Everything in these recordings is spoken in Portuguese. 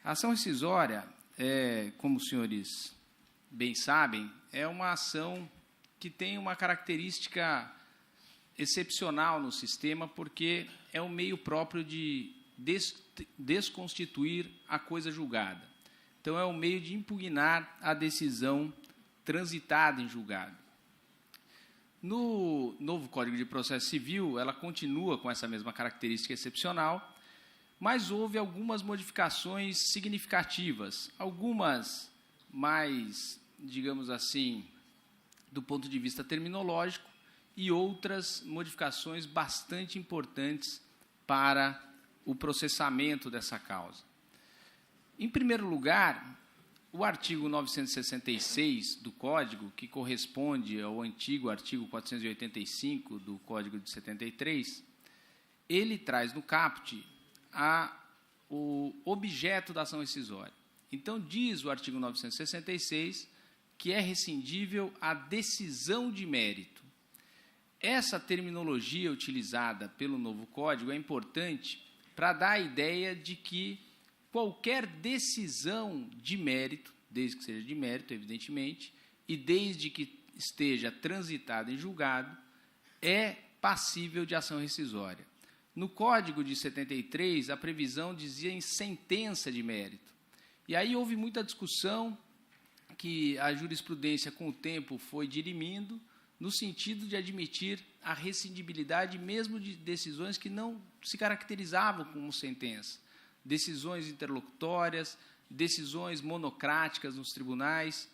A ação rescisória, como os senhores bem sabem, é uma ação que tem uma característica excepcional no sistema, porque é um meio próprio de desconstituir a coisa julgada. Então, é um meio de impugnar a decisão transitada em julgado. No novo Código de Processo Civil, ela continua com essa mesma característica excepcional, mas houve algumas modificações significativas, algumas mais, digamos assim, do ponto de vista terminológico, e outras modificações bastante importantes para o processamento dessa causa. Em primeiro lugar, o artigo 966 do Código, que corresponde ao antigo artigo 485 do Código de 73, ele traz no caput o objeto da ação rescisória. Então, diz o artigo 966 que é rescindível a decisão de mérito. Essa terminologia utilizada pelo novo Código é importante para dar a ideia de que qualquer decisão de mérito, desde que seja de mérito, evidentemente, e desde que esteja transitada em julgado, é passível de ação rescisória. No Código de 73, a previsão dizia em sentença de mérito. E aí houve muita discussão, que a jurisprudência, com o tempo, foi dirimindo, no sentido de admitir a rescindibilidade mesmo de decisões que não se caracterizavam como sentença. Decisões interlocutórias, decisões monocráticas nos tribunais.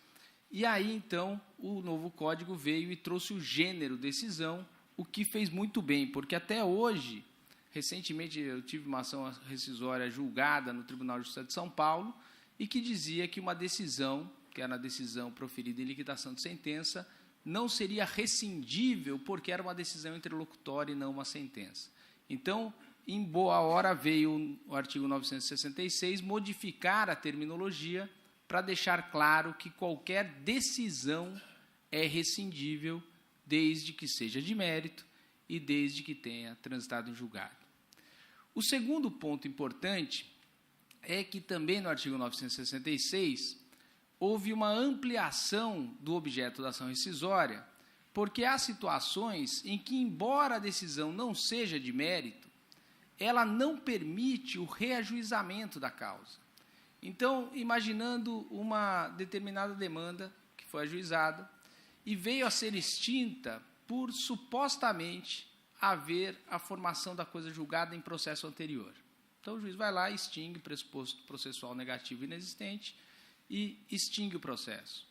E aí, então, o novo Código veio e trouxe o gênero decisão, o que fez muito bem, porque até hoje, recentemente eu tive uma ação rescisória julgada no Tribunal de Justiça de São Paulo, e que dizia que uma decisão, que era a decisão proferida em liquidação de sentença, não seria rescindível porque era uma decisão interlocutória e não uma sentença. Então, em boa hora, veio o artigo 966 modificar a terminologia para deixar claro que qualquer decisão é rescindível desde que seja de mérito e desde que tenha transitado em julgado. O segundo ponto importante é que também no artigo 966 houve uma ampliação do objeto da ação rescisória, porque há situações em que, embora a decisão não seja de mérito, ela não permite o reajuizamento da causa. Então, imaginando uma determinada demanda que foi ajuizada e veio a ser extinta por, supostamente, haver a formação da coisa julgada em processo anterior. Então, o juiz vai lá e extingue o pressuposto processual negativo inexistente e extingue o processo.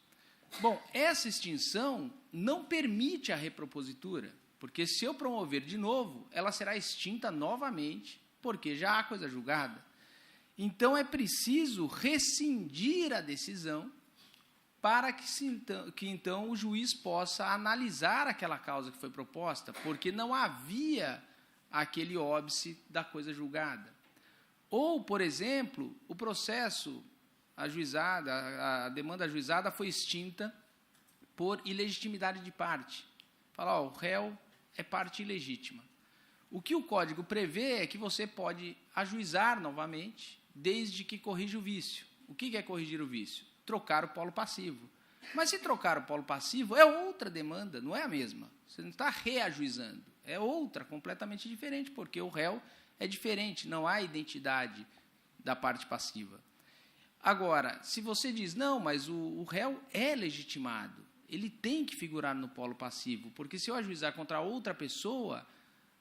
Bom, essa extinção não permite a repropositura, porque se eu promover de novo, ela será extinta novamente, porque já há coisa julgada. Então, é preciso rescindir a decisão para que então o juiz possa analisar aquela causa que foi proposta, porque não havia aquele óbice da coisa julgada. Ou, por exemplo, o processo ajuizado, a demanda ajuizada foi extinta por ilegitimidade de parte. Fala, o réu é parte ilegítima. O que o Código prevê é que você pode ajuizar novamente, desde que corrija o vício. O que é corrigir o vício? Trocar o polo passivo. Mas se trocar o polo passivo, é outra demanda, não é a mesma. Você não está reajuizando. É outra, completamente diferente, porque o réu é diferente, não há identidade da parte passiva. Agora, se você diz, não, mas o réu é legitimado, ele tem que figurar no polo passivo, porque se eu ajuizar contra outra pessoa,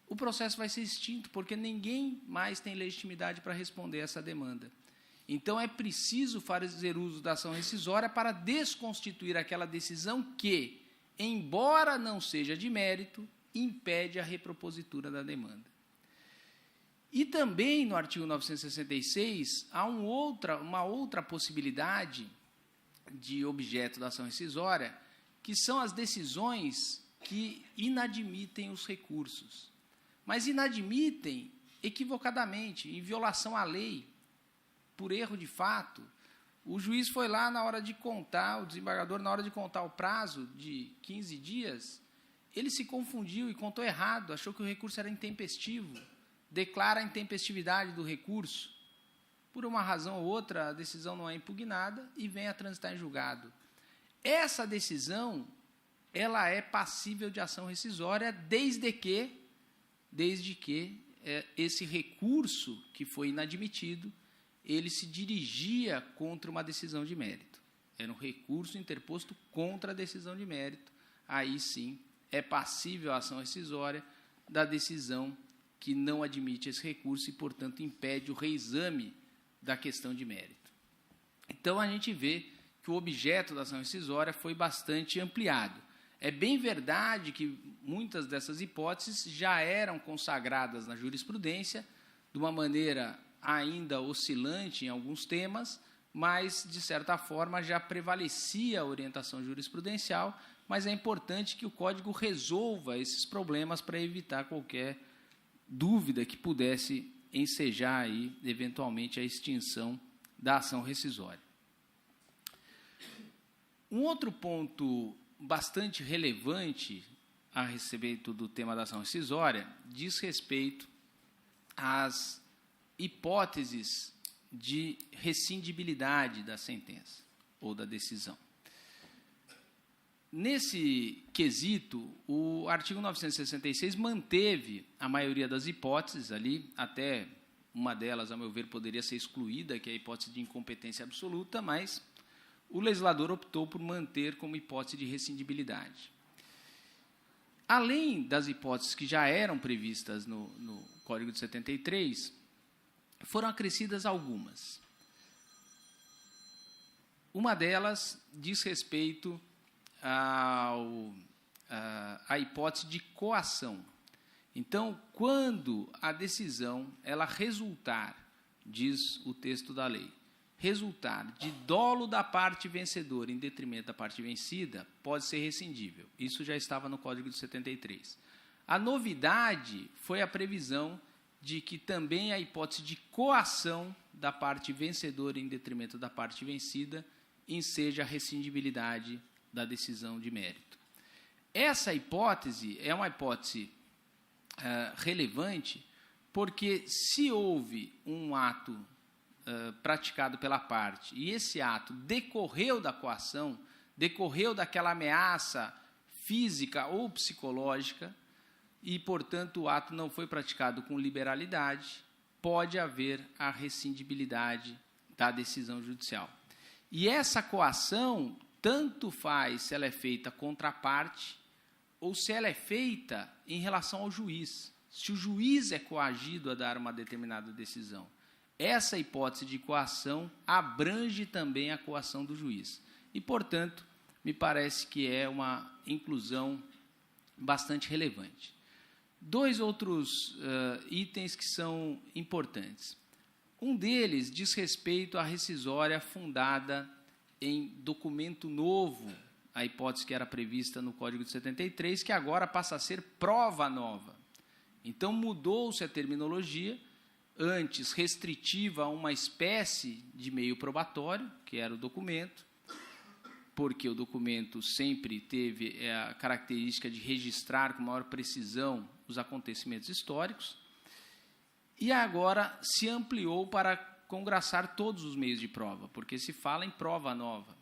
o processo vai ser extinto, porque ninguém mais tem legitimidade para responder essa demanda. Então, é preciso fazer uso da ação rescisória para desconstituir aquela decisão que, embora não seja de mérito, impede a repropositura da demanda. E também, no artigo 966, há uma outra possibilidade de objeto da ação rescisória, que são as decisões que inadmitem os recursos. Mas inadmitem equivocadamente, em violação à lei, por erro de fato. O juiz foi lá na hora de contar, o desembargador, na hora de contar o prazo de 15 dias, ele se confundiu e contou errado, achou que o recurso era intempestivo, declara a intempestividade do recurso. por uma razão ou outra, a decisão não é impugnada e vem a transitar em julgado. Essa decisão, ela é passível de ação rescisória desde que esse recurso que foi inadmitido, ele se dirigia contra uma decisão de mérito. Era um recurso interposto contra a decisão de mérito. Aí, sim, é passível a ação rescisória da decisão que não admite esse recurso e, portanto, impede o reexame da questão de mérito. Então, a gente vê que o objeto da ação rescisória foi bastante ampliado. É bem verdade que muitas dessas hipóteses já eram consagradas na jurisprudência, de uma maneira ainda oscilante em alguns temas, mas, de certa forma, já prevalecia a orientação jurisprudencial, mas é importante que o Código resolva esses problemas para evitar qualquer dúvida que pudesse ensejar aí, eventualmente, a extinção da ação rescisória. Um outro ponto bastante relevante a respeito do tema da ação rescisória diz respeito às hipóteses de rescindibilidade da sentença ou da decisão. Nesse quesito, o artigo 966 manteve a maioria das hipóteses ali, até uma delas, a meu ver, poderia ser excluída, que é a hipótese de incompetência absoluta, mas o legislador optou por manter como hipótese de rescindibilidade. Além das hipóteses que já eram previstas no Código de 73, foram acrescidas algumas. Uma delas diz respeito à hipótese de coação. Então, quando a decisão ela resultar, diz o texto da lei, resultar de dolo da parte vencedora em detrimento da parte vencida, pode ser rescindível. Isso já estava no Código de 73. A novidade foi a previsão de que também a hipótese de coação da parte vencedora em detrimento da parte vencida enseja a rescindibilidade da decisão de mérito. Essa hipótese é uma hipótese relevante, porque se houve um ato praticado pela parte e esse ato decorreu da coação, decorreu daquela ameaça física ou psicológica, e, portanto, o ato não foi praticado com liberalidade, pode haver a rescindibilidade da decisão judicial. E essa coação, tanto faz se ela é feita contra a parte ou se ela é feita em relação ao juiz. Se o juiz é coagido a dar uma determinada decisão, essa hipótese de coação abrange também a coação do juiz. E, portanto, me parece que é uma inclusão bastante relevante. Dois outros itens que são importantes. Um deles diz respeito à rescisória fundada em documento novo, a hipótese que era prevista no Código de 73, que agora passa a ser prova nova. Então, mudou-se a terminologia, antes restritiva a uma espécie de meio probatório, que era o documento, porque o documento sempre teve a característica de registrar com maior precisão os acontecimentos históricos, e agora se ampliou para congraçar todos os meios de prova, porque se fala em prova nova.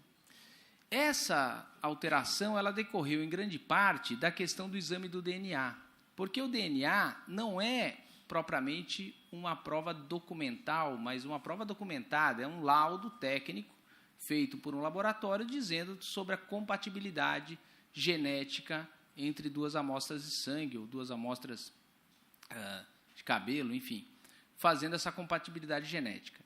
Essa alteração ela decorreu em grande parte da questão do exame do DNA, porque o DNA não é propriamente uma prova documental, mas uma prova documentada, é um laudo técnico feito por um laboratório dizendo sobre a compatibilidade genética entre duas amostras de sangue ou duas amostras de cabelo, enfim, fazendo essa compatibilidade genética.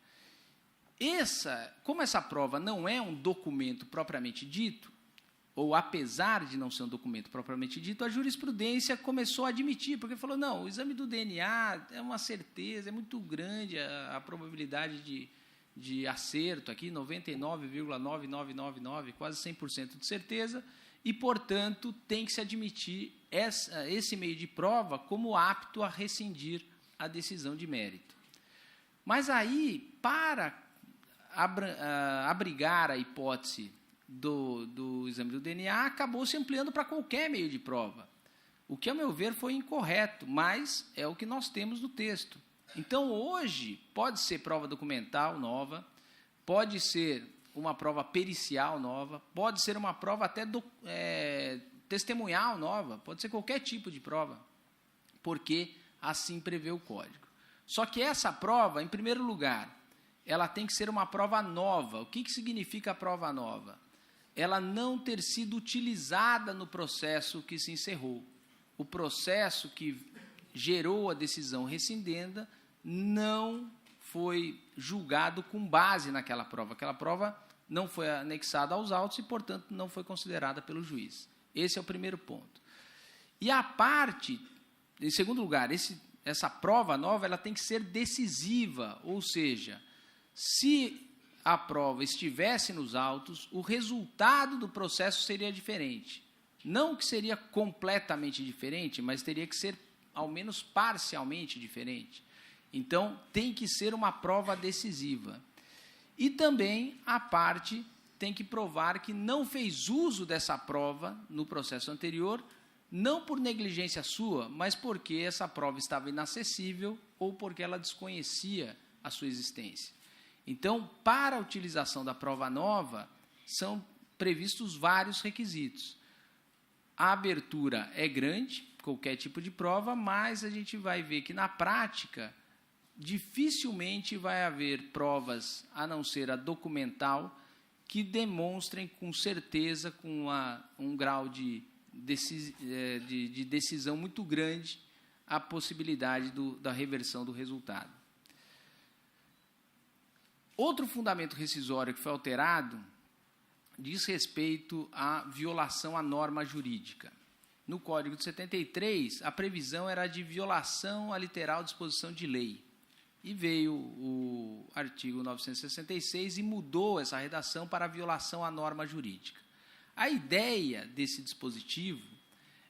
Como essa prova não é um documento propriamente dito, ou apesar de não ser um documento propriamente dito, a jurisprudência começou a admitir, porque falou, não, o exame do DNA é uma certeza, é muito grande a probabilidade de acerto aqui, 99,9999, quase 100% de certeza, e, portanto, tem que se admitir esse meio de prova como apto a rescindir a decisão de mérito. Mas aí, para abrigar a hipótese do exame do DNA, acabou se ampliando para qualquer meio de prova, o que, a meu ver, foi incorreto, mas é o que nós temos no texto. Então, hoje, pode ser prova documental nova, pode ser uma prova pericial nova, pode ser uma prova até testemunhal nova, pode ser qualquer tipo de prova, porque assim prevê o Código. Só que essa prova, em primeiro lugar, ela tem que ser uma prova nova. O que significa a prova nova? Ela não ter sido utilizada no processo que se encerrou. O processo que gerou a decisão rescindenda não foi julgado com base naquela prova. Aquela prova não foi anexada aos autos e, portanto, não foi considerada pelo juiz. Esse é o primeiro ponto. E a parte, em segundo lugar, essa prova nova ela tem que ser decisiva, ou seja, se a prova estivesse nos autos, o resultado do processo seria diferente. Não que seria completamente diferente, mas teria que ser, ao menos, parcialmente diferente. Então, tem que ser uma prova decisiva. E também a parte tem que provar que não fez uso dessa prova no processo anterior, não por negligência sua, mas porque essa prova estava inacessível ou porque ela desconhecia a sua existência. Então, para a utilização da prova nova, são previstos vários requisitos. A abertura é grande, qualquer tipo de prova, mas a gente vai ver que, na prática, dificilmente vai haver provas, a não ser a documental, que demonstrem com certeza, com um grau de decisão muito grande, a possibilidade da reversão do resultado. Outro fundamento rescisório que foi alterado diz respeito à violação à norma jurídica. No Código de 73, a previsão era de violação à literal disposição de lei. E veio o artigo 966 e mudou essa redação para a violação à norma jurídica. A ideia desse dispositivo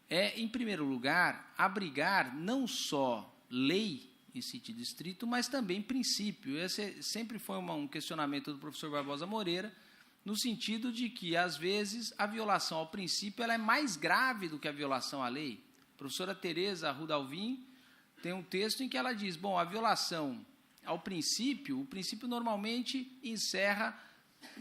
é, em primeiro lugar, abrigar não só lei em sentido estrito, mas também princípio. Esse sempre foi um questionamento do professor Barbosa Moreira, no sentido de que, às vezes, a violação ao princípio ela é mais grave do que a violação à lei. A professora Tereza Rudalvin tem um texto em que ela diz, bom, a violação ao princípio, o princípio normalmente encerra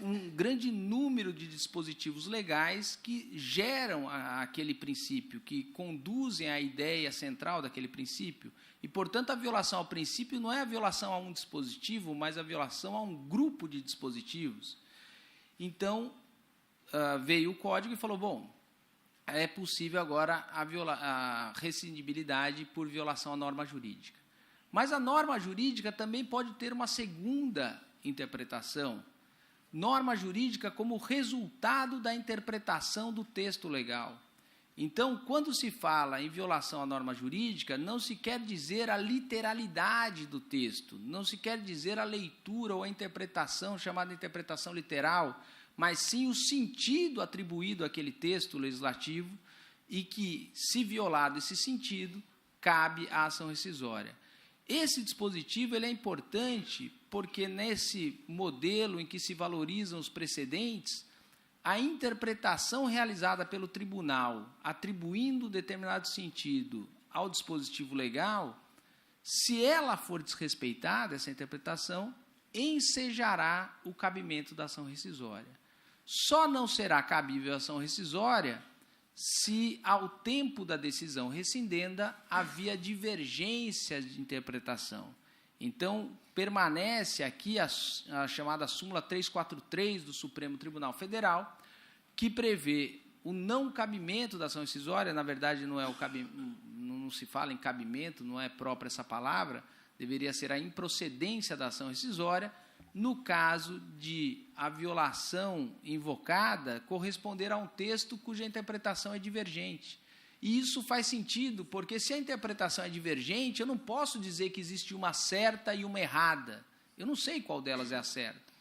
um grande número de dispositivos legais que geram aquele princípio, que conduzem à ideia central daquele princípio. E, portanto, a violação ao princípio não é a violação a um dispositivo, mas a violação a um grupo de dispositivos. Então, veio o Código e falou, bom, é possível agora a rescindibilidade por violação à norma jurídica. Mas a norma jurídica também pode ter uma segunda interpretação. Norma jurídica como resultado da interpretação do texto legal. Então, quando se fala em violação à norma jurídica, não se quer dizer a literalidade do texto, não se quer dizer a leitura ou a interpretação, chamada interpretação literal, mas sim o sentido atribuído àquele texto legislativo e que, se violado esse sentido, cabe a ação rescisória. Esse dispositivo ele é importante porque, nesse modelo em que se valorizam os precedentes, a interpretação realizada pelo tribunal, atribuindo determinado sentido ao dispositivo legal, se ela for desrespeitada, essa interpretação, ensejará o cabimento da ação rescisória. Só não será cabível a ação rescisória se, ao tempo da decisão rescindenda, havia divergência de interpretação. Então, permanece aqui a chamada súmula 343 do Supremo Tribunal Federal, que prevê o não cabimento da ação rescisória. Na verdade, não se fala em cabimento, não é própria essa palavra, deveria ser a improcedência da ação rescisória, no caso de a violação invocada corresponder a um texto cuja interpretação é divergente. E isso faz sentido, porque se a interpretação é divergente, eu não posso dizer que existe uma certa e uma errada. Eu não sei qual delas é a certa.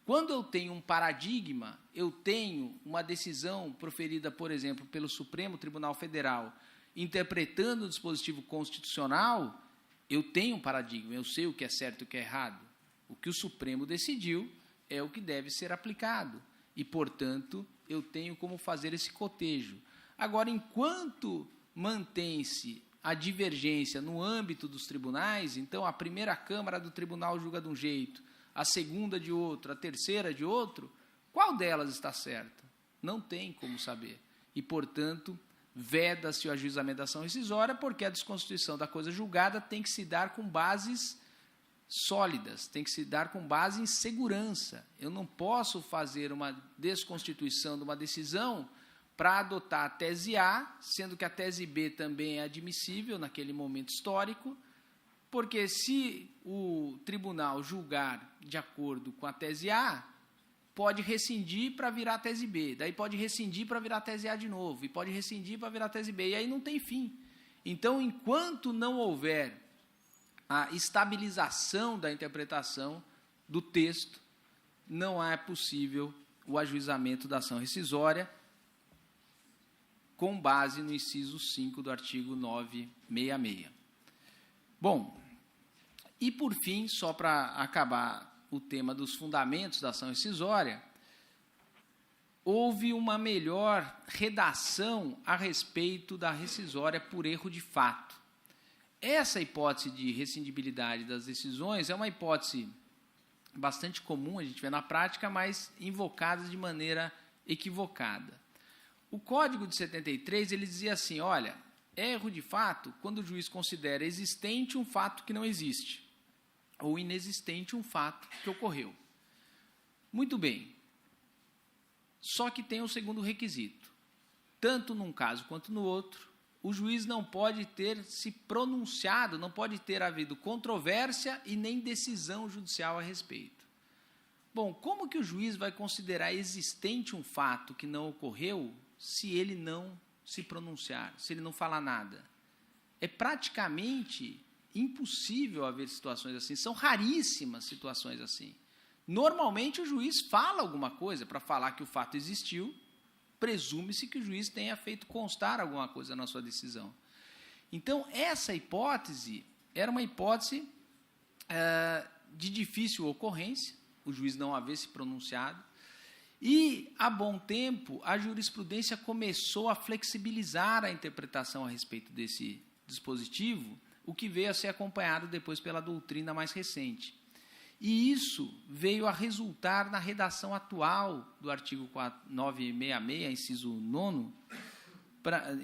Quando eu tenho um paradigma, eu tenho uma decisão proferida, por exemplo, pelo Supremo Tribunal Federal, interpretando o dispositivo constitucional, eu tenho um paradigma, eu sei o que é certo e o que é errado. O que o Supremo decidiu é o que deve ser aplicado. E, portanto, eu tenho como fazer esse cotejo. Agora, enquanto mantém-se a divergência no âmbito dos tribunais, então a primeira Câmara do tribunal julga de um jeito, a segunda de outro, a terceira de outro, qual delas está certa? Não tem como saber. E, portanto, veda-se o ajuizamento da ação rescisória, porque a desconstituição da coisa julgada tem que se dar com bases sólidas, tem que se dar com base em segurança. Eu não posso fazer uma desconstituição de uma decisão para adotar a tese A, sendo que a tese B também é admissível naquele momento histórico, porque se o tribunal julgar de acordo com a tese A, pode rescindir para virar a tese B, daí pode rescindir para virar a tese A de novo, e pode rescindir para virar a tese B, e aí não tem fim. Então, enquanto não houver a estabilização da interpretação do texto, não é possível o ajuizamento da ação rescisória com base no inciso 5 do artigo 966. Bom, e por fim, só para acabar o tema dos fundamentos da ação rescisória, houve uma melhor redação a respeito da rescisória por erro de fato. Essa hipótese de rescindibilidade das decisões é uma hipótese bastante comum, a gente vê na prática, mas invocada de maneira equivocada. O Código de 73, ele dizia assim, olha, é erro de fato quando o juiz considera existente um fato que não existe, ou inexistente um fato que ocorreu. Muito bem. Só que tem um segundo requisito. Tanto num caso quanto no outro, o juiz não pode ter se pronunciado, não pode ter havido controvérsia e nem decisão judicial a respeito. Bom, como que o juiz vai considerar existente um fato que não ocorreu se ele não se pronunciar, se ele não falar nada? É praticamente impossível haver situações assim, são raríssimas situações assim. Normalmente o juiz fala alguma coisa para falar que o fato existiu, presume-se que o juiz tenha feito constar alguma coisa na sua decisão. Então, essa hipótese era uma hipótese de difícil ocorrência, o juiz não haver se pronunciado, e, há bom tempo, a jurisprudência começou a flexibilizar a interpretação a respeito desse dispositivo, o que veio a ser acompanhado depois pela doutrina mais recente. E isso veio a resultar na redação atual do artigo 966,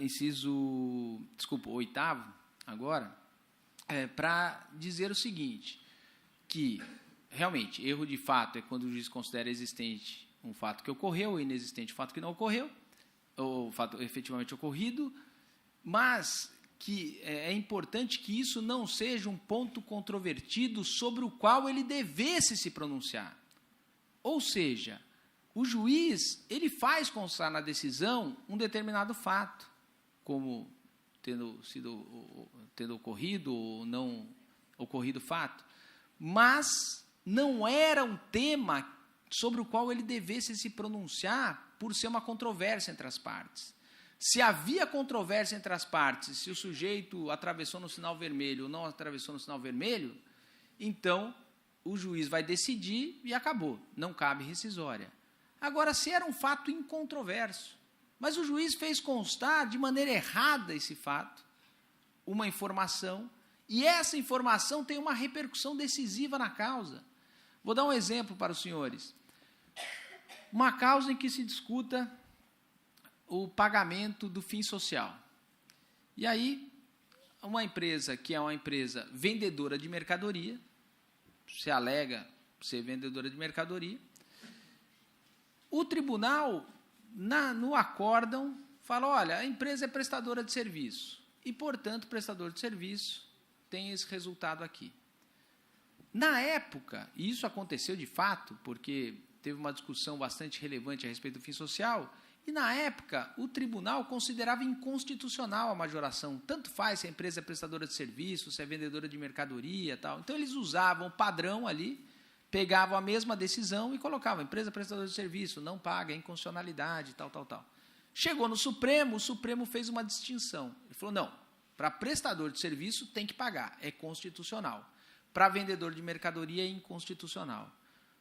inciso 8º, agora, para dizer o seguinte, que, realmente, erro de fato é quando o juiz considera existente um fato que ocorreu, ou inexistente um fato que não ocorreu, ou fato efetivamente ocorrido, mas que é importante que isso não seja um ponto controvertido sobre o qual ele devesse se pronunciar. Ou seja, o juiz, ele faz constar na decisão um determinado fato, como tendo ocorrido ou não ocorrido fato, mas não era um tema sobre o qual ele devesse se pronunciar por ser uma controvérsia entre as partes. Se havia controvérsia entre as partes, se o sujeito atravessou no sinal vermelho ou não atravessou no sinal vermelho, então o juiz vai decidir e acabou, não cabe rescisória. Agora, se era um fato incontroverso, mas o juiz fez constar de maneira errada esse fato, uma informação, e essa informação tem uma repercussão decisiva na causa. Vou dar um exemplo para os senhores. Uma causa em que se discuta o pagamento do fim social. E aí, uma empresa que é uma empresa vendedora de mercadoria, se alega ser vendedora de mercadoria, o tribunal, no acórdão, fala, olha, a empresa é prestadora de serviço, e, portanto, o prestador de serviço tem esse resultado aqui. Na época, e isso aconteceu de fato, porque teve uma discussão bastante relevante a respeito do fim social, e, na época, o tribunal considerava inconstitucional a majoração. Tanto faz se a empresa é prestadora de serviço, se é vendedora de mercadoria e tal. Então, eles usavam o padrão ali, pegavam a mesma decisão e colocavam, empresa prestadora de serviço, não paga, é inconstitucionalidade, tal. Chegou no Supremo, o Supremo fez uma distinção. Ele falou, não, para prestador de serviço tem que pagar, é constitucional. Para vendedor de mercadoria é inconstitucional.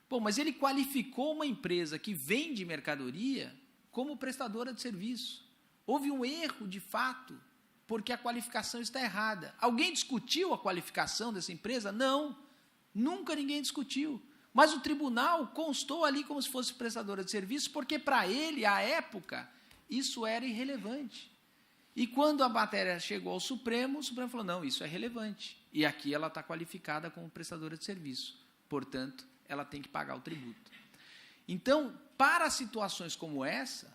Bom, mas ele qualificou uma empresa que vende mercadoria como prestadora de serviço. Houve um erro de fato porque a qualificação está errada. Alguém discutiu a qualificação dessa empresa? Não, nunca ninguém discutiu. Mas o tribunal constou ali como se fosse prestadora de serviço, porque para ele, à época, isso era irrelevante. E quando a matéria chegou ao Supremo, o Supremo falou, não, isso é relevante. E aqui ela está qualificada como prestadora de serviço. Portanto, ela tem que pagar o tributo. Então, para situações como essa,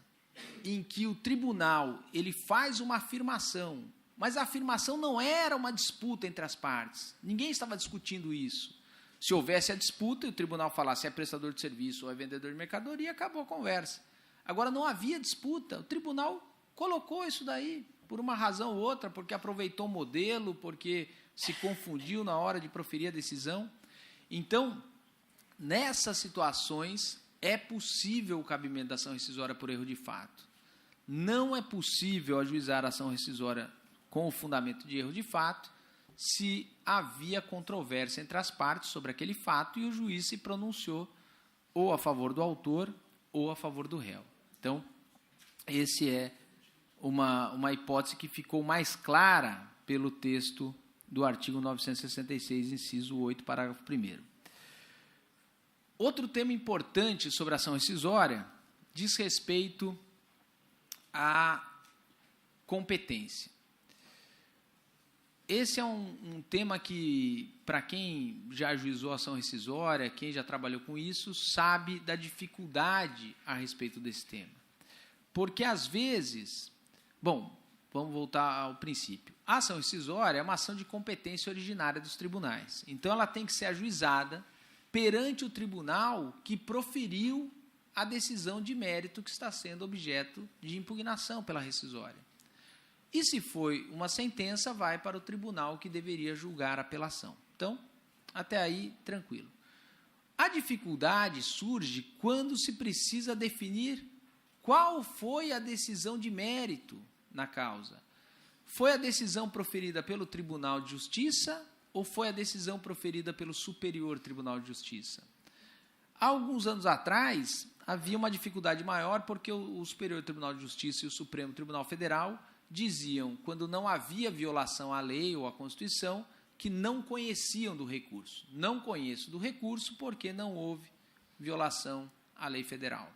em que o tribunal ele faz uma afirmação, mas a afirmação não era uma disputa entre as partes. Ninguém estava discutindo isso. Se houvesse a disputa e o tribunal falasse se é prestador de serviço ou é vendedor de mercadoria, acabou a conversa. Agora, não havia disputa. O tribunal colocou isso daí, por uma razão ou outra, porque aproveitou o modelo, porque se confundiu na hora de proferir a decisão. Então, nessas situações, é possível o cabimento da ação rescisória por erro de fato. Não é possível ajuizar a ação rescisória com o fundamento de erro de fato se havia controvérsia entre as partes sobre aquele fato e o juiz se pronunciou ou a favor do autor ou a favor do réu. Então, esse é uma hipótese que ficou mais clara pelo texto do artigo 966, inciso 8, parágrafo 1º. Outro tema importante sobre a ação rescisória diz respeito à competência. Esse é um tema que, para quem já ajuizou a ação rescisória, quem já trabalhou com isso, sabe da dificuldade a respeito desse tema. Porque, às vezes... Bom, vamos voltar ao princípio. A ação rescisória é uma ação de competência originária dos tribunais. Então, ela tem que ser ajuizada perante o tribunal que proferiu a decisão de mérito que está sendo objeto de impugnação pela rescisória. E se foi uma sentença, vai para o tribunal que deveria julgar a apelação. Então, até aí, tranquilo. A dificuldade surge quando se precisa definir qual foi a decisão de mérito na causa. Foi a decisão proferida pelo Tribunal de Justiça ou foi a decisão proferida pelo Superior Tribunal de Justiça? Há alguns anos atrás, havia uma dificuldade maior porque o Superior Tribunal de Justiça e o Supremo Tribunal Federal diziam, quando não havia violação à lei ou à Constituição, que não conheciam do recurso. Não conheço do recurso porque não houve violação à lei federal.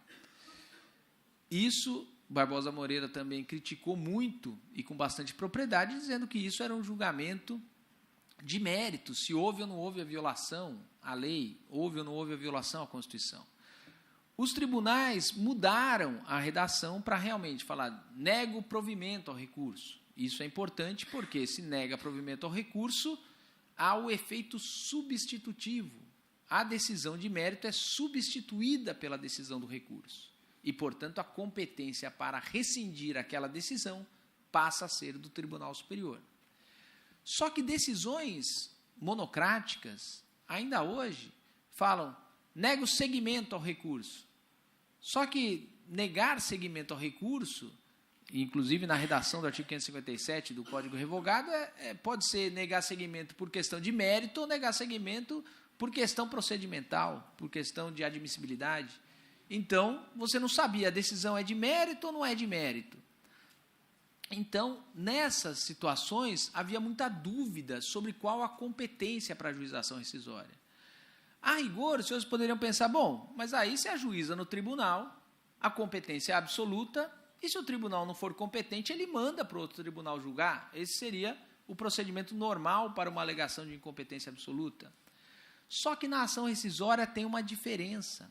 Isso, Barbosa Moreira também criticou muito e com bastante propriedade, dizendo que isso era um julgamento de mérito, se houve ou não houve a violação à lei, houve ou não houve a violação à Constituição. Os tribunais mudaram a redação para realmente falar, nega o provimento ao recurso. Isso é importante porque, se nega provimento ao recurso, há o efeito substitutivo. A decisão de mérito é substituída pela decisão do recurso. E, portanto, a competência para rescindir aquela decisão passa a ser do Tribunal Superior. Só que decisões monocráticas, ainda hoje, falam, nega o seguimento ao recurso. Só que negar seguimento ao recurso, inclusive na redação do artigo 557 do Código Revogado, pode ser negar seguimento por questão de mérito ou negar seguimento por questão procedimental, por questão de admissibilidade. Então, você não sabia, a decisão é de mérito ou não é de mérito? Então, nessas situações, havia muita dúvida sobre qual a competência para a ajuização rescisória. A rigor, os senhores poderiam pensar, bom, mas aí se ajuiza no tribunal, a competência é absoluta, e se o tribunal não for competente, ele manda para o outro tribunal julgar. Esse seria o procedimento normal para uma alegação de incompetência absoluta. Só que na ação rescisória tem uma diferença,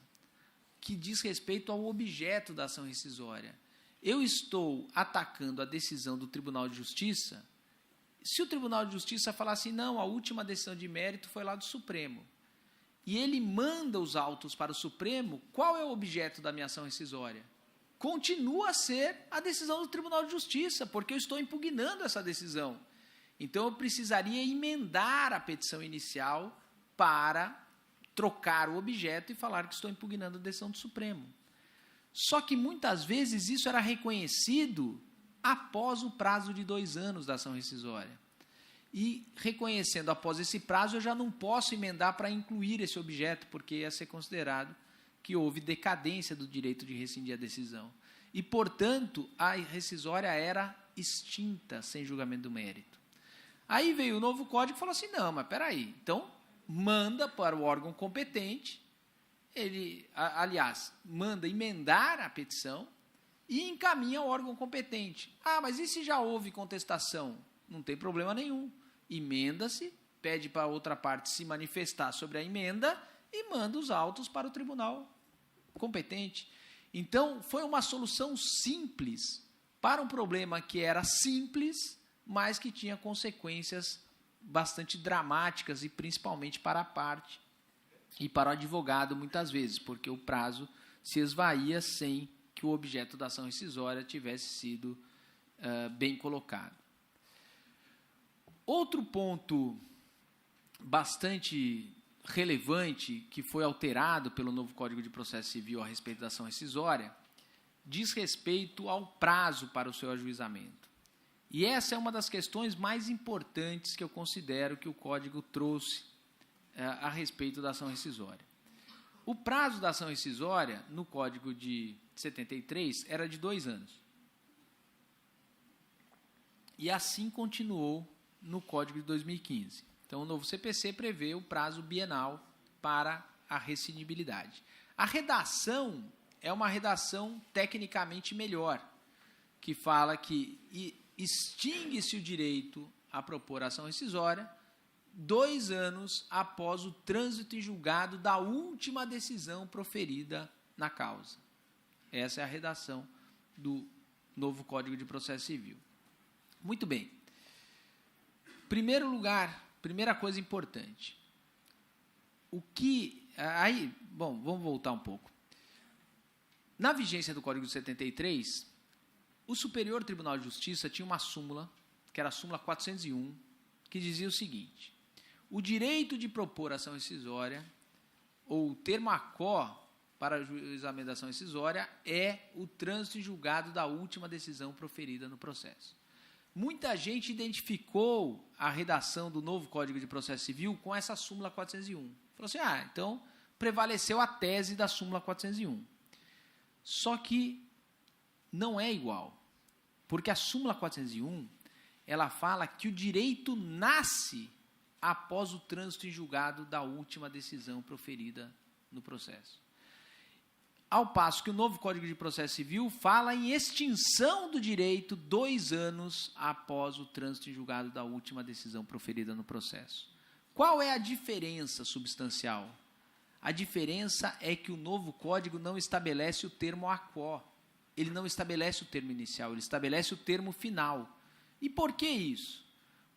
que diz respeito ao objeto da ação rescisória. Eu estou atacando a decisão do Tribunal de Justiça, se o Tribunal de Justiça falar assim, não, a última decisão de mérito foi lá do Supremo, e ele manda os autos para o Supremo, qual é o objeto da minha ação rescisória? Continua a ser a decisão do Tribunal de Justiça, porque eu estou impugnando essa decisão. Então, eu precisaria emendar a petição inicial para trocar o objeto e falar que estou impugnando a decisão do Supremo. Só que, muitas vezes, isso era reconhecido após o prazo de 2 anos da ação rescisória. E, reconhecendo após esse prazo, eu já não posso emendar para incluir esse objeto, porque ia ser considerado que houve decadência do direito de rescindir a decisão. E, portanto, a rescisória era extinta sem julgamento do mérito. Aí veio o novo código e falou assim, não, mas espera aí, então manda para o órgão competente, ele, aliás, manda emendar a petição e encaminha ao órgão competente. Ah, mas e se já houve contestação? Não tem problema nenhum. Emenda-se, pede para a outra parte se manifestar sobre a emenda e manda os autos para o tribunal competente. Então, foi uma solução simples para um problema que era simples, mas que tinha consequências bastante dramáticas, e principalmente para a parte e para o advogado, muitas vezes, porque o prazo se esvaía sem que o objeto da ação rescisória tivesse sido bem colocado. Outro ponto bastante relevante que foi alterado pelo novo Código de Processo Civil a respeito da ação rescisória diz respeito ao prazo para o seu ajuizamento. E essa é uma das questões mais importantes que eu considero que o Código trouxe a respeito da ação rescisória. O prazo da ação rescisória, no Código de 73, era de 2 anos. E assim continuou no Código de 2015. Então, o novo CPC prevê o prazo bienal para a rescindibilidade. A redação é uma redação tecnicamente melhor, que fala que extingue-se o direito a propor ação rescisória 2 anos após o trânsito em julgado da última decisão proferida na causa. Essa é a redação do novo Código de Processo Civil. Muito bem. Primeira coisa importante. Vamos voltar um pouco. Na vigência do Código de 73, o Superior Tribunal de Justiça tinha uma súmula, que era a súmula 401, que dizia o seguinte: o direito de propor ação rescisória, ou o termo ACO para ajuizamento da ação rescisória, é o trânsito em julgado da última decisão proferida no processo. Muita gente identificou a redação do novo Código de Processo Civil com essa súmula 401. Falou assim, então prevaleceu a tese da súmula 401. Só que não é igual, porque a súmula 401, ela fala que o direito nasce após o trânsito em julgado da última decisão proferida no processo. Ao passo que o novo Código de Processo Civil fala em extinção do direito 2 anos após o trânsito em julgado da última decisão proferida no processo. Qual é a diferença substancial? A diferença é que o novo Código não estabelece o termo ACO. Ele não estabelece o termo inicial, ele estabelece o termo final. E por que isso?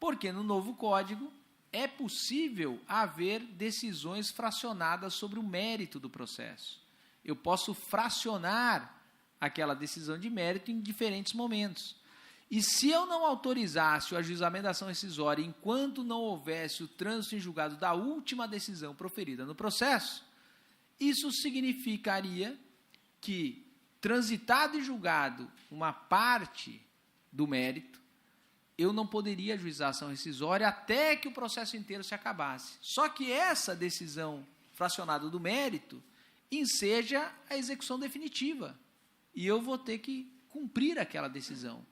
Porque no novo Código é possível haver decisões fracionadas sobre o mérito do processo. Eu posso fracionar aquela decisão de mérito em diferentes momentos. E se eu não autorizasse o ajuizamento da ação rescisória enquanto não houvesse o trânsito em julgado da última decisão proferida no processo, isso significaria que, transitado e julgado uma parte do mérito, eu não poderia ajuizar a ação rescisória até que o processo inteiro se acabasse. Só que essa decisão fracionada do mérito enseja a execução definitiva. E eu vou ter que cumprir aquela decisão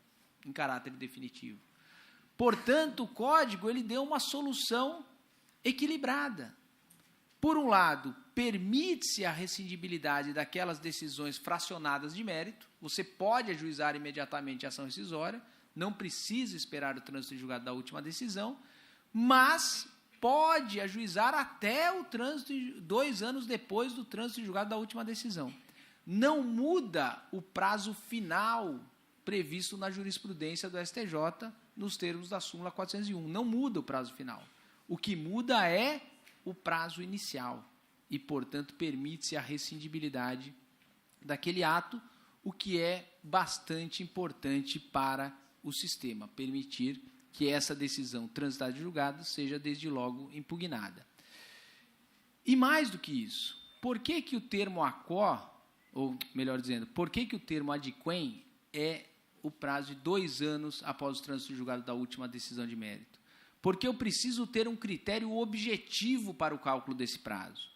em caráter definitivo. Portanto, o Código ele deu uma solução equilibrada. Por um lado, permite-se a rescindibilidade daquelas decisões fracionadas de mérito. Você pode ajuizar imediatamente a ação rescisória, não precisa esperar o trânsito em julgado da última decisão, mas pode ajuizar até o trânsito 2 anos depois do trânsito em julgado da última decisão. Não muda o prazo final previsto na jurisprudência do STJ nos termos da súmula 401. Não muda o prazo final. O que muda é o prazo inicial e, portanto, permite-se a rescindibilidade daquele ato, o que é bastante importante para o sistema, permitir que essa decisão transitada de julgado seja desde logo impugnada. E mais do que isso, por que o termo ACO, ou melhor dizendo, por que o termo adquem é o prazo de 2 anos após o trânsito de julgado da última decisão de mérito? Porque eu preciso ter um critério objetivo para o cálculo desse prazo.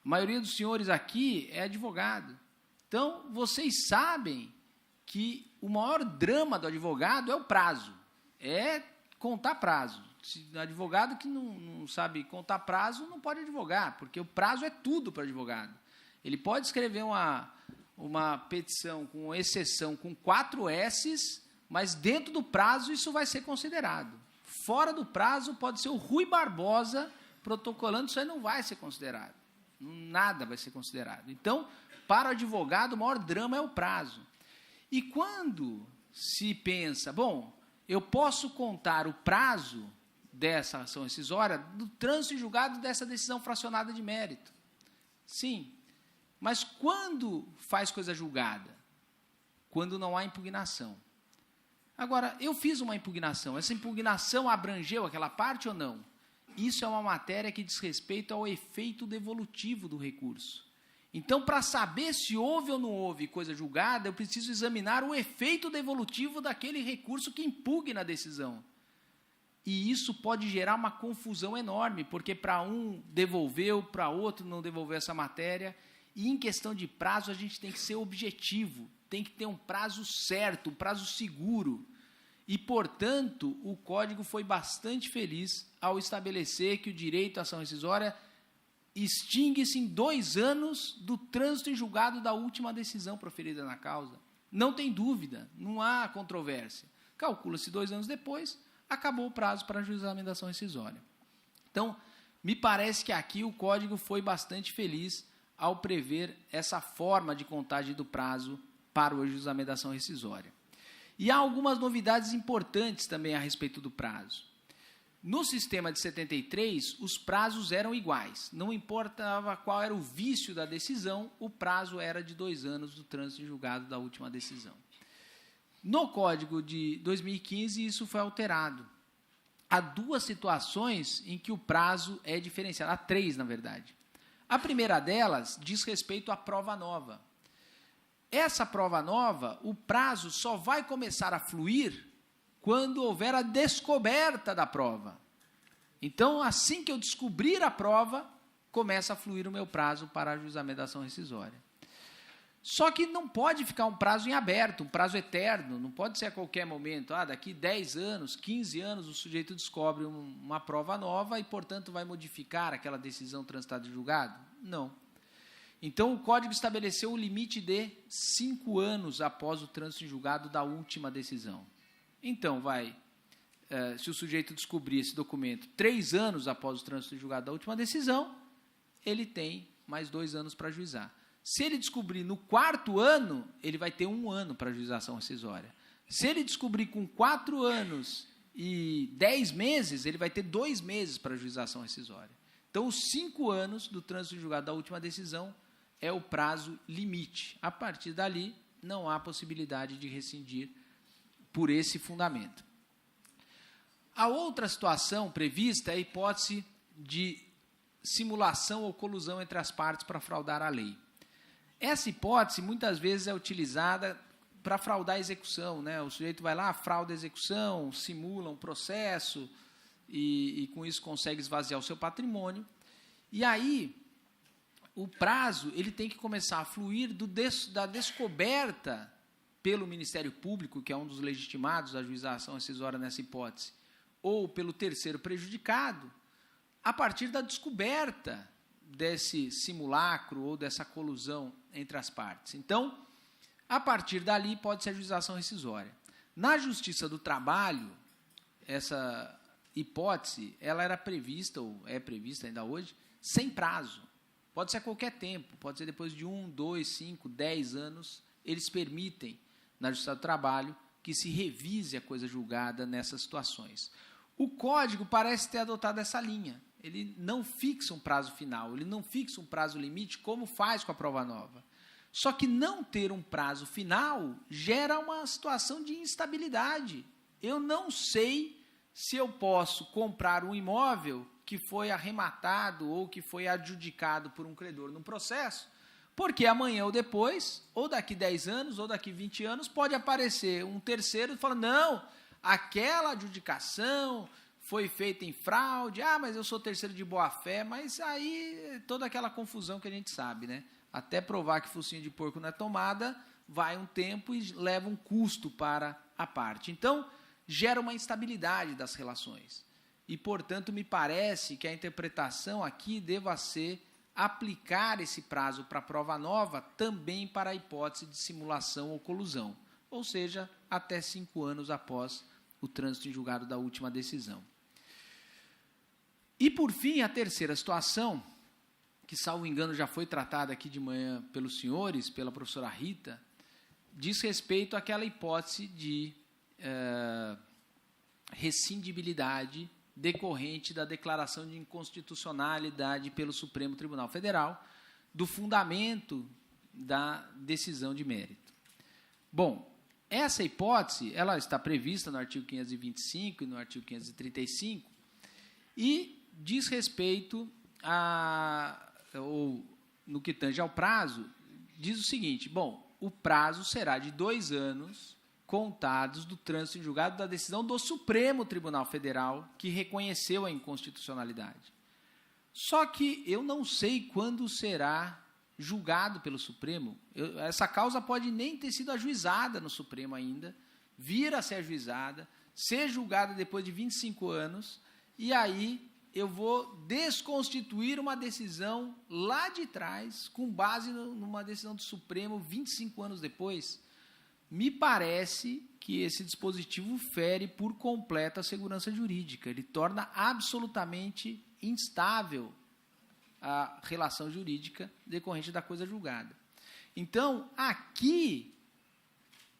A maioria dos senhores aqui é advogado. Então, vocês sabem que o maior drama do advogado é o prazo, é contar prazo. Se o advogado que não sabe contar prazo não pode advogar, porque o prazo é tudo para o advogado. Ele pode escrever uma petição com exceção com 4 S's, mas dentro do prazo isso vai ser considerado. Fora do prazo pode ser o Rui Barbosa protocolando, isso aí não vai ser considerado. Nada vai ser considerado. Então, para o advogado, o maior drama é o prazo. E quando se pensa, bom, eu posso contar o prazo dessa ação rescisória do trânsito em julgado dessa decisão fracionada de mérito. Sim, mas quando faz coisa julgada? Quando não há impugnação. Agora, eu fiz uma impugnação, essa impugnação abrangeu aquela parte ou não? Isso é uma matéria que diz respeito ao efeito devolutivo do recurso. Então, para saber se houve ou não houve coisa julgada, eu preciso examinar o efeito devolutivo daquele recurso que impugna a decisão. E isso pode gerar uma confusão enorme, porque para um devolveu, para outro não devolveu essa matéria. E em questão de prazo, a gente tem que ser objetivo, tem que ter um prazo certo, um prazo seguro. E, portanto, o Código foi bastante feliz ao estabelecer que o direito à ação rescisória extingue-se em 2 anos do trânsito em julgado da última decisão proferida na causa. Não tem dúvida, não há controvérsia. Calcula-se 2 anos depois, acabou o prazo para ajuizamento da ação rescisória. Então, me parece que aqui o Código foi bastante feliz ao prever essa forma de contagem do prazo para o ajuizamento da ação rescisória. E há algumas novidades importantes também a respeito do prazo. No sistema de 73, os prazos eram iguais. Não importava qual era o vício da decisão, o prazo era de 2 anos do trânsito em julgado da última decisão. No Código de 2015, isso foi alterado. Há 2 situações em que o prazo é diferenciado. Há 3, na verdade. A primeira delas diz respeito à prova nova. Essa prova nova, o prazo só vai começar a fluir quando houver a descoberta da prova. Então, assim que eu descobrir a prova, começa a fluir o meu prazo para ajuizamento da ação rescisória. Só que não pode ficar um prazo em aberto, um prazo eterno, não pode ser a qualquer momento. Daqui 10 anos, 15 anos, o sujeito descobre uma prova nova e, portanto, vai modificar aquela decisão transitada em julgado? Não. Então, o Código estabeleceu o limite de 5 anos após o trânsito em julgado da última decisão. Então, se o sujeito descobrir esse documento 3 anos após o trânsito em julgado da última decisão, ele tem mais 2 anos para ajuizar. Se ele descobrir no 4º ano, ele vai ter 1 ano para ajuização rescisória. Se ele descobrir com 4 anos e 10 meses, ele vai ter 2 meses para ajuização rescisória. Então, os 5 anos do trânsito em julgado da última decisão é o prazo limite. A partir dali, não há possibilidade de rescindir por esse fundamento. A outra situação prevista é a hipótese de simulação ou colusão entre as partes para fraudar a lei. Essa hipótese, muitas vezes, é utilizada para fraudar a execução, né? O sujeito vai lá, frauda a execução, simula um processo e com isso consegue esvaziar o seu patrimônio. E aí, o prazo ele tem que começar a fluir da descoberta pelo Ministério Público, que é um dos legitimados a ajuizar a ação rescisória nessa hipótese, ou pelo terceiro prejudicado, a partir da descoberta desse simulacro ou dessa colusão entre as partes. Então, a partir dali, pode-se ajuizar a ação rescisória. Na Justiça do Trabalho, essa hipótese ela era prevista, ou é prevista ainda hoje, sem prazo. Pode ser a qualquer tempo, pode ser depois de 1, 2, 5, 10 anos, eles permitem, na Justiça do Trabalho, que se revise a coisa julgada nessas situações. O Código parece ter adotado essa linha. Ele não fixa um prazo final, ele não fixa um prazo limite, como faz com a prova nova. Só que não ter um prazo final gera uma situação de instabilidade. Eu não sei se eu posso comprar um imóvel que foi arrematado ou que foi adjudicado por um credor num processo, porque amanhã ou depois, ou daqui 10 anos, ou daqui 20 anos, pode aparecer um terceiro e falar, não, aquela adjudicação foi feita em fraude, mas eu sou terceiro de boa-fé, mas aí toda aquela confusão que a gente sabe, né? Até provar que focinho de porco não é tomada, vai um tempo e leva um custo para a parte. Então, gera uma instabilidade das relações. E, portanto, me parece que a interpretação aqui deva ser aplicar esse prazo para a prova nova também para a hipótese de simulação ou colusão, ou seja, até 5 anos após o trânsito em julgado da última decisão. E, por fim, a terceira situação, que, salvo engano, já foi tratada aqui de manhã pelos senhores, pela professora Rita, diz respeito àquela hipótese de rescindibilidade decorrente da declaração de inconstitucionalidade pelo Supremo Tribunal Federal do fundamento da decisão de mérito. Bom, essa hipótese ela está prevista no artigo 525 e no artigo 535 e diz respeito ou no que tange ao prazo, diz o seguinte: bom, o prazo será de 2 anos contados do trânsito em julgado da decisão do Supremo Tribunal Federal, que reconheceu a inconstitucionalidade. Só que eu não sei quando será julgado pelo Supremo. Essa causa pode nem ter sido ajuizada no Supremo ainda, vir a ser ajuizada, ser julgada depois de 25 anos, e aí eu vou desconstituir uma decisão lá de trás, com base numa decisão do Supremo 25 anos depois. Me parece que esse dispositivo fere por completo a segurança jurídica. Ele torna absolutamente instável a relação jurídica decorrente da coisa julgada. Então, aqui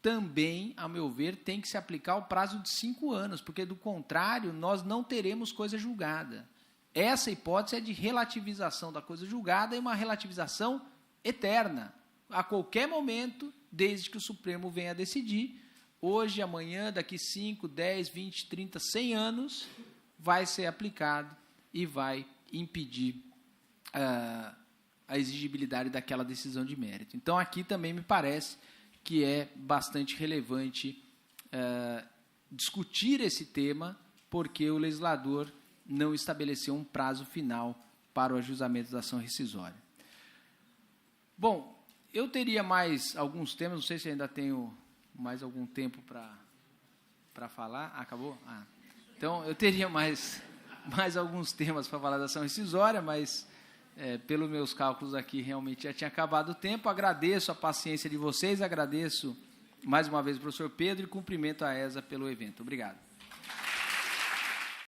também, a meu ver, tem que se aplicar o prazo de 5 anos, porque, do contrário, nós não teremos coisa julgada. Essa hipótese é de relativização da coisa julgada e uma relativização eterna. A qualquer momento, desde que o Supremo venha a decidir, hoje, amanhã, daqui 5, 10, 20, 30, 100 anos, vai ser aplicado e vai impedir a exigibilidade daquela decisão de mérito. Então, aqui também me parece que é bastante relevante discutir esse tema, porque o legislador não estabeleceu um prazo final para o ajuizamento da ação rescisória. Bom, eu teria mais alguns temas, não sei se ainda tenho mais algum tempo para falar. Acabou? Então, eu teria mais alguns temas para falar da ação rescisória, mas, pelos meus cálculos aqui, realmente já tinha acabado o tempo. Agradeço a paciência de vocês, agradeço mais uma vez o professor Pedro e cumprimento a ESA pelo evento. Obrigado.